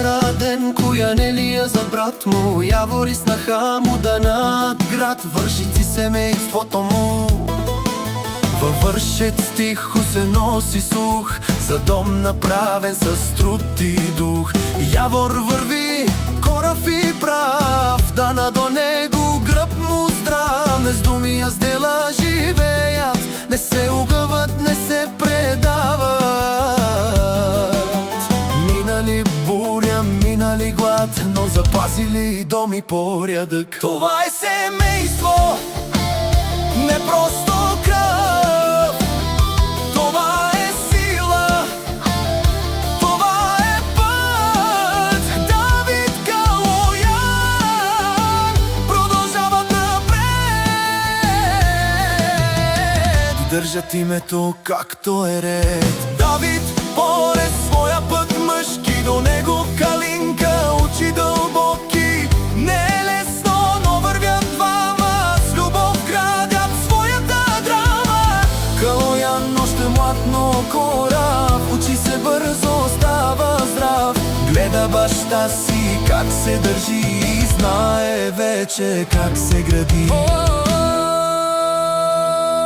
Раден, коя Нелия за брат му, Явор и снаха му да над град, Вършици семейството му. Във Вършец тихо се носи слух за дом направен с труд и дух. Явор върви, корав и прав, дана до него гръб му здрав. Не с думи, а с дела живеят, не се огъват, не се предават. Минали буря, минали глад, но запазили дом и порядък. Това е семейство, не просто кръв. Това е сила, това е път. Давид, Калоян продължават напред, държат името както е ред. Давид поре своя път мъжки, до него Калинка учи дълбоки. Не е лесно, но вървят двама, с любов градят своята драма. Калоян още млад, но корав, учи се бързо, става здрав. Гледа баща си как се държи и знае вече как се гради.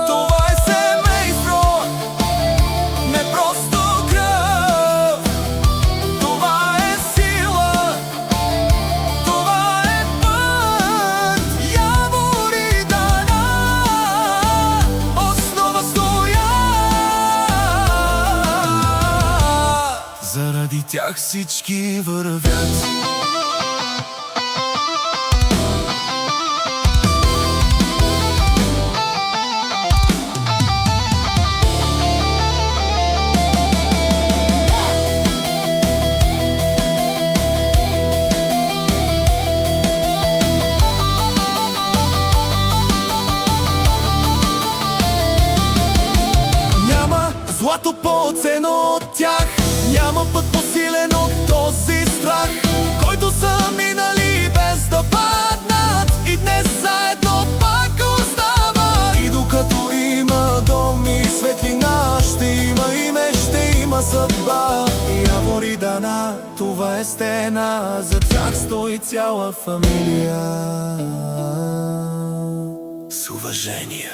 Това е семейство, не просто кръв. Това е сила, това е път. Явор и Дана основа стоя. Заради тях всички вървят. Злато по-ценно от тях, няма път по-силен от този страх, който са минали без да паднат и днес заедно пак остава. И докато има дом и светлина, ще има име, ще има съдба. Явор и Дана, това е стена, за тях стои цяла фамилия. С уважение.